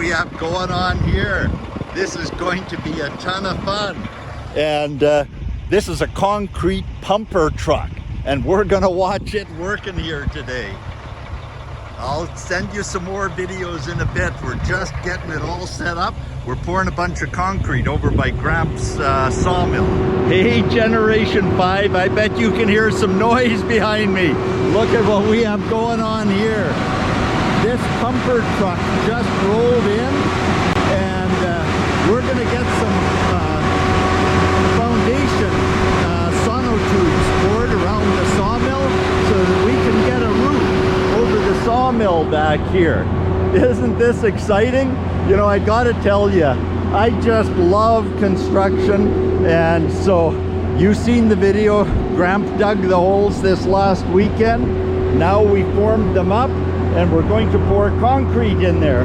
we have going on here. This is going to be a ton of fun. And this is a concrete pumper truck, and we're gonna watch it working here today. I'll send you some more videos in a bit. We're just getting it all set up. We're pouring a bunch of concrete over by Gramps' Sawmill. Hey, Generation 5, I bet you can hear some noise behind me. Look at what we have going on here. This pumper truck just rolled in, and we're gonna get some foundation sonotubes poured around the sawmill so that we can get a roof over the sawmill back here. Isn't this exciting? You know, I gotta tell you, I just love construction, and so you've seen the video. Gramp dug the holes this last weekend. Now we formed them up, and we're going to pour concrete in there.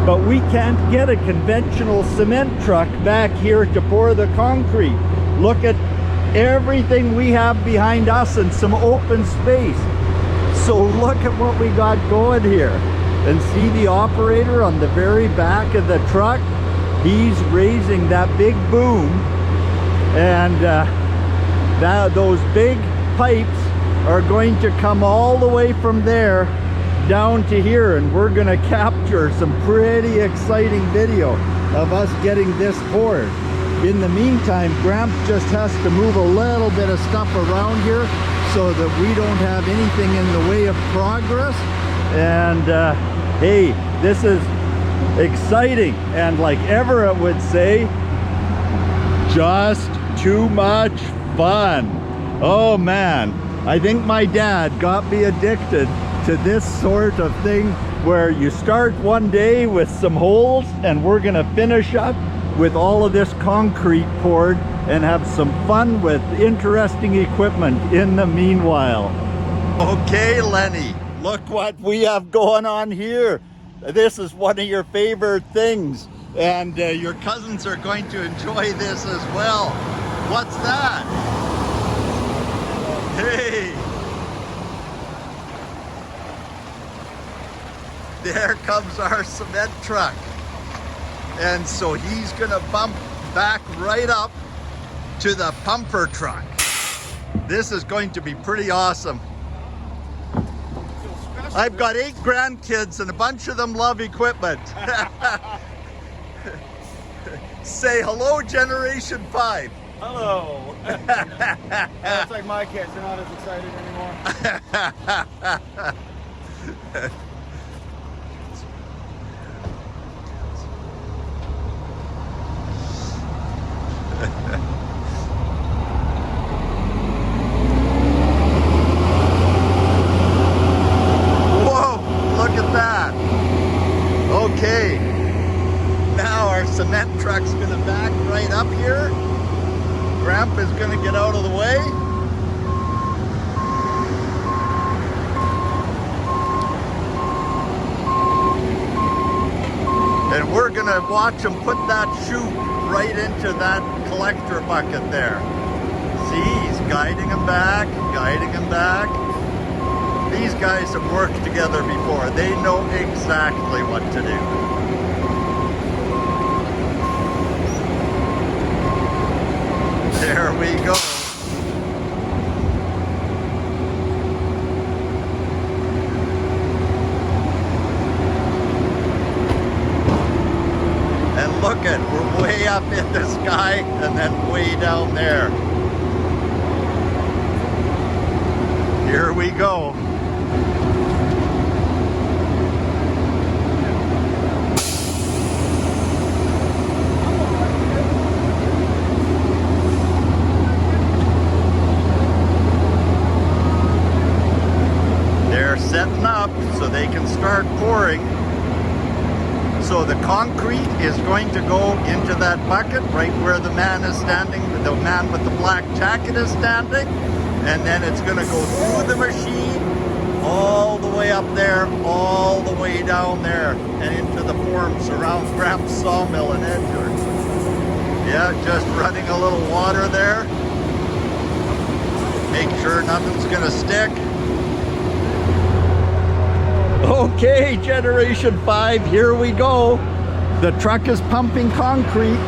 But we can't get a conventional cement truck back here to pour the concrete. Look at everything we have behind us and some open space. So look at what we got going here. And see the operator on the very back of the truck? He's raising that big boom, and those big pipes are going to come all the way from there down to here, and we're gonna capture some pretty exciting video of us getting this poured. In the meantime, Gramp just has to move a little bit of stuff around here so that we don't have anything in the way of progress. And hey, this is exciting, and like Everett would say, just too much fun. Oh man, I think my dad got me addicted to this sort of thing where you start one day with some holes, and we're gonna finish up with all of this concrete poured and have some fun with interesting equipment in the meanwhile. Okay, Lenny, look what we have going on here. This is one of your favorite things, and your cousins are going to enjoy this as well. What's that? Hey! There comes our cement truck. And so he's gonna bump back right up to the pumper truck. This is going to be pretty awesome. I've got 8 grandkids, and a bunch of them love equipment. Say hello, Generation 5. Hello. That's like my kids, they're not as excited anymore. Whoa, look at that. Okay, now our cement truck's gonna back right up here. Gramp is gonna get out of the way. And we're gonna watch him put that chute right into that collector bucket there. See, he's guiding him back, guiding him back. These guys have worked together before. They know exactly what to do. There we go. And look at, we're way up in the sky and then way down there. Here we go. They're setting up so they can start pouring. So the concrete is going to go into that bucket right where the man is standing, the man with the black jacket is standing, and then it's going to go through the machine all the way up there, all the way down there, and into the forms around Gramps' Sawmill in Edgar. Yeah, just running a little water there. Make sure nothing's going to stick. Okay, Generation 5, here we go. The truck is pumping concrete,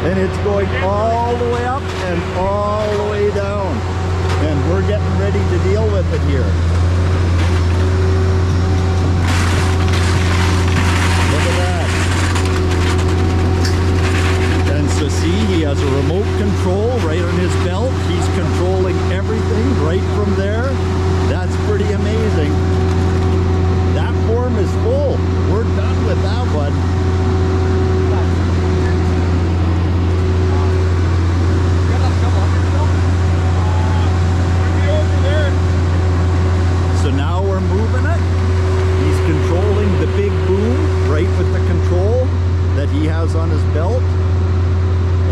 and it's going all the way up and all the way down. And we're getting ready to deal with it here. Look at that. And so see, he has a remote control right on his belt. He's controlling everything right from there. That's pretty amazing. That form is full. We're done with that one. So now we're moving it. He's controlling the big boom right with the control that he has on his belt.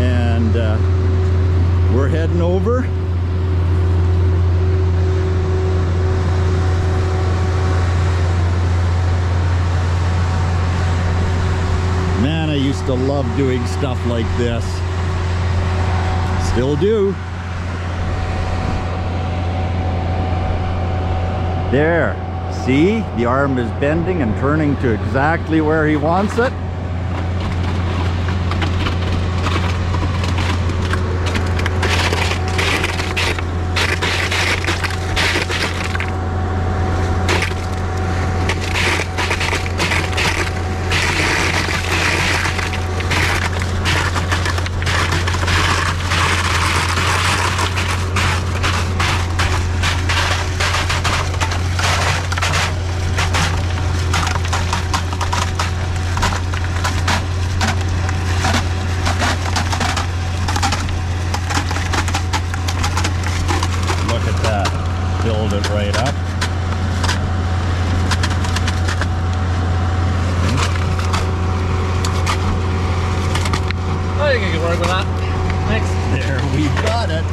And we're heading over. Man, I used to love doing stuff like this. Still do. There. See? The arm is bending and turning to exactly where he wants it. Build it right up. I think I can work with that. Thanks. There, we got it.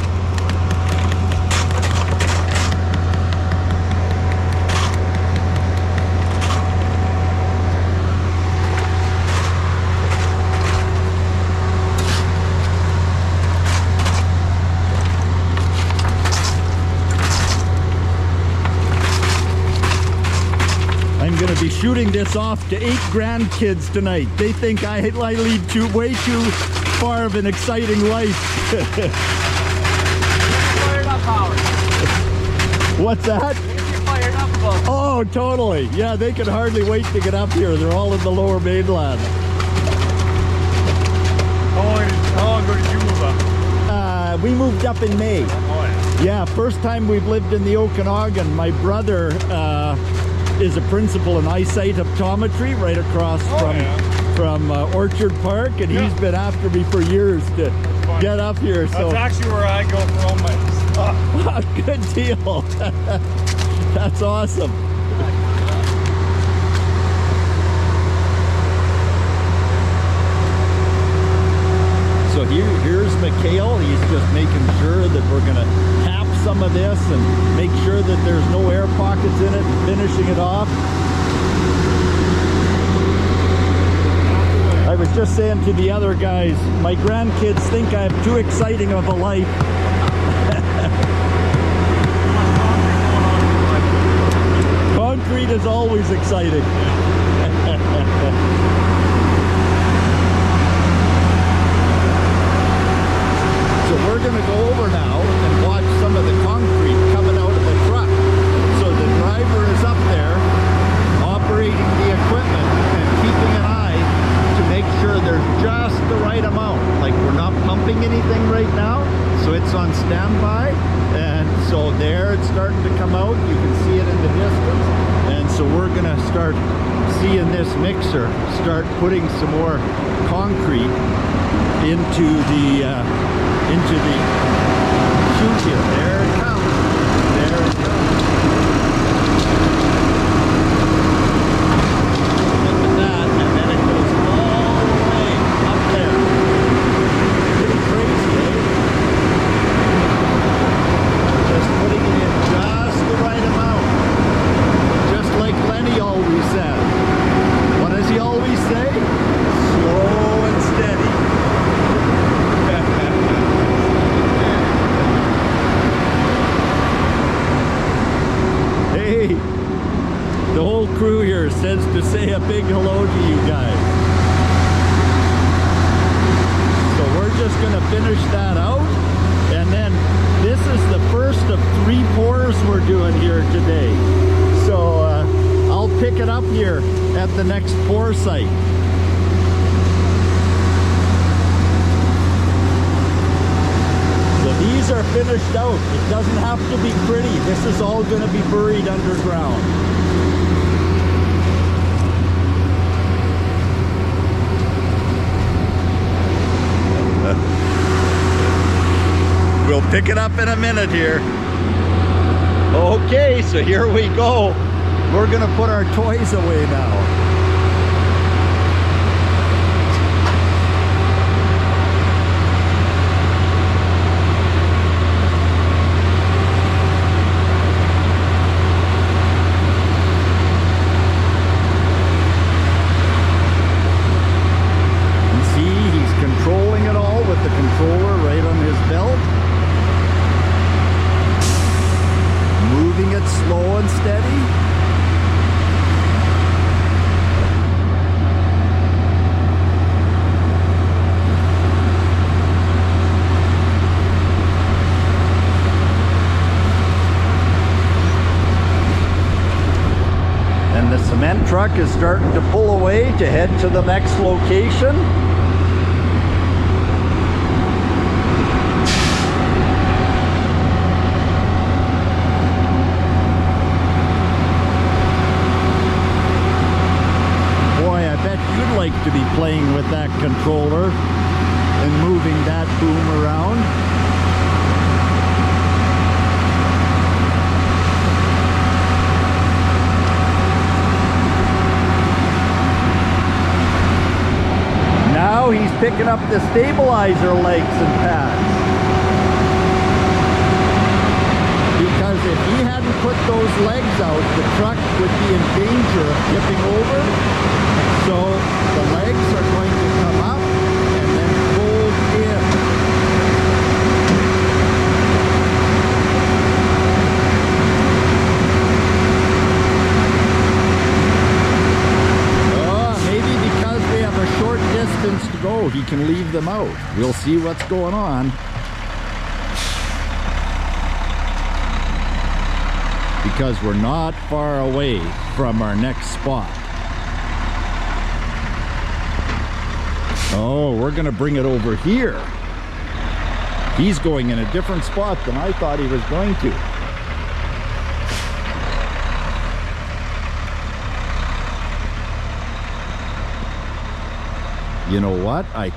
I'm going to be shooting this off to 8 grandkids tonight. They think I lead way too far of an exciting life. Fired up, Howard. What's that? You're fired up about. Oh, totally. Yeah, they can hardly wait to get up here. They're all in the lower mainland. How long ago did you move up? We moved up in May. Oh, yeah. Yeah, first time we've lived in the Okanagan. My brother is a principal in eyesight optometry right across from Orchard Park, and he's been after me for years to get up here. That's So actually where I go for all my stuff. good deal. That's awesome. So here's McHale. He's just making sure that we're going to tap some of this and make sure that there's no air pockets in it and finishing it off. I was just saying to the other guys, my grandkids think I have too exciting of a life. Concrete is always exciting. So we're going to go over now and watch some of the concrete coming out of the truck. So the driver is up there operating the equipment and keeping an eye to make sure there's just the right amount. Like, we're not pumping anything right now, so it's on standby. And so there it's starting to come out. You can see it in the distance. And so we're going to start seeing this mixer start putting some more concrete into the chute here. There it comes. There it comes. Look at that, and then it goes all the way up there. Pretty crazy, eh? Just putting it in just the right amount. Just like Lenny always said. What does he always say? Slow and steady. Hey, the whole crew here says to say a big hello to you guys. finish that out. And then this is the first of 3 pours we're doing here today. So I'll pick it up here at the next pour site. So these are finished out. It doesn't have to be pretty. This is all going to be buried underground. We'll pick it up in a minute here. Okay, so here we go. We're gonna put our toys away now. And see, he's controlling it all with the controller right on his belt. Moving it slow and steady. And the cement truck is starting to pull away to head to the next location. Like to be playing with that controller and moving that boom around. Now he's picking up the stabilizer legs and pads. Because if he hadn't put those legs out, the truck would be in danger of tipping over. So the legs are going to come up and then fold in. Maybe because we have a short distance to go, he can leave them out. We'll see what's going on. Because we're not far away from our next spot. Oh, we're gonna bring it over here. He's going in a different spot than I thought he was going to. You know what? I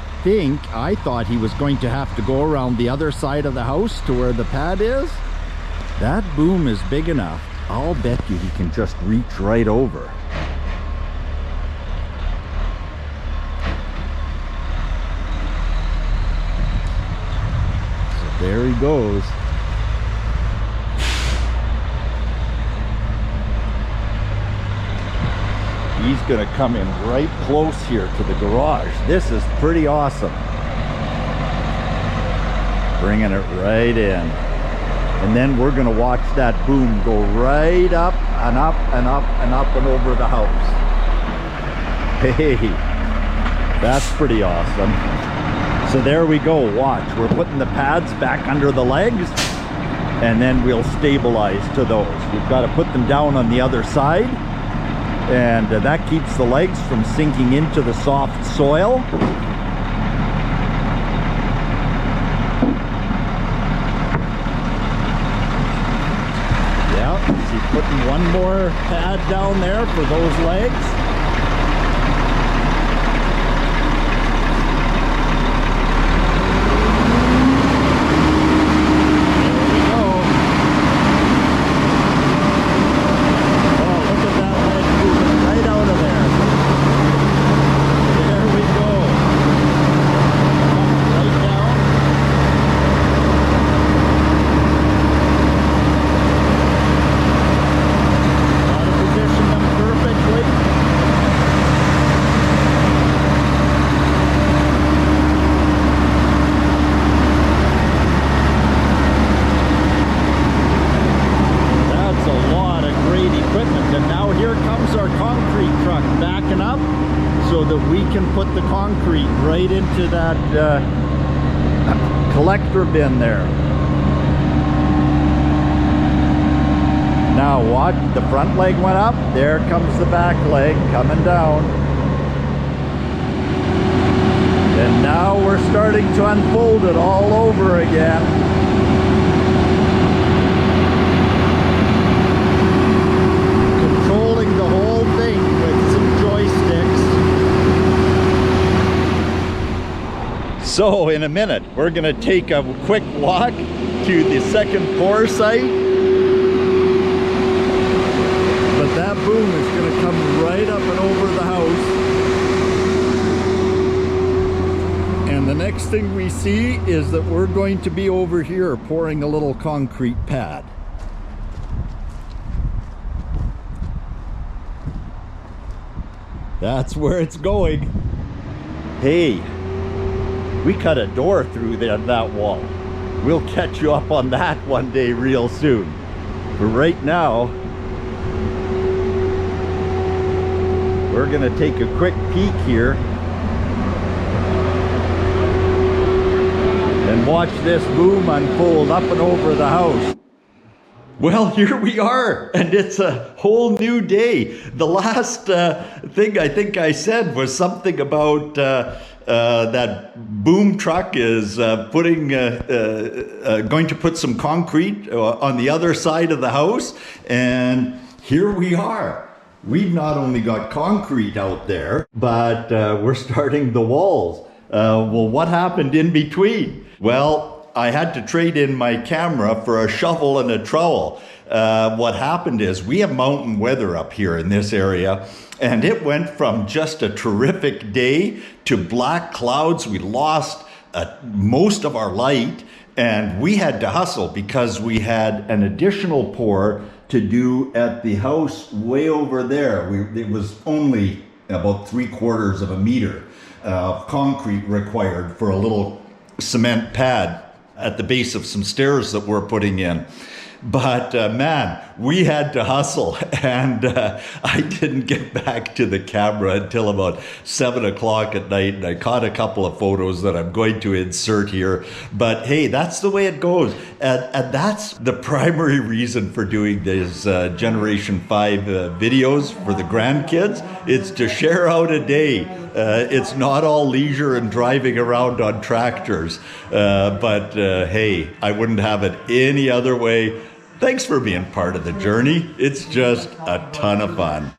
thought he was going to have to go around the other side of the house to where the pad is. That boom is big enough. I'll bet you he can just reach right over. There he goes. He's gonna come in right close here to the garage. This is pretty awesome. Bringing it right in. And then we're gonna watch that boom go right up and up and up and up and over the house. Hey, that's pretty awesome. So there we go, watch. We're putting the pads back under the legs and then we'll stabilize to those. We've got to put them down on the other side and that keeps the legs from sinking into the soft soil. Yeah, he's putting one more pad down there for those legs. so that we can put the concrete right into that collector bin there. Now watch, the front leg went up, there comes the back leg coming down. And now we're starting to unfold it all over again. Controlling the whole thing with some joysticks. So in a minute, we're gonna take a quick walk to the second pour site. But that boom is gonna come right up and over the house. And the next thing we see is that we're going to be over here pouring a little concrete pad. That's where it's going. Hey, we cut a door through that wall. We'll catch you up on that one day real soon. But right now, we're gonna take a quick peek here and watch this boom unfold up and over the house. Well, here we are, and it's a whole new day. The last thing I think I said was something about that boom truck is going to put some concrete on the other side of the house, and here we are. We've not only got concrete out there, but we're starting the walls. Well, what happened in between? Well, I had to trade in my camera for a shovel and a trowel. What happened is we have mountain weather up here in this area, and it went from just a terrific day to black clouds. We lost most of our light, and we had to hustle because we had an additional pour to do at the house way over there. It was only about 3/4 of a meter of concrete required for a little cement pad at the base of some stairs that we're putting in. But man, we had to hustle, and I didn't get back to the camera until about 7 o'clock at night, and I caught a couple of photos that I'm going to insert here. But hey, that's the way it goes, and that's the primary reason for doing these Generation 5 videos for the grandkids. It's to share out a day. It's not all leisure and driving around on tractors, but hey, I wouldn't have it any other way. Thanks for being part of the journey. It's just a ton of fun.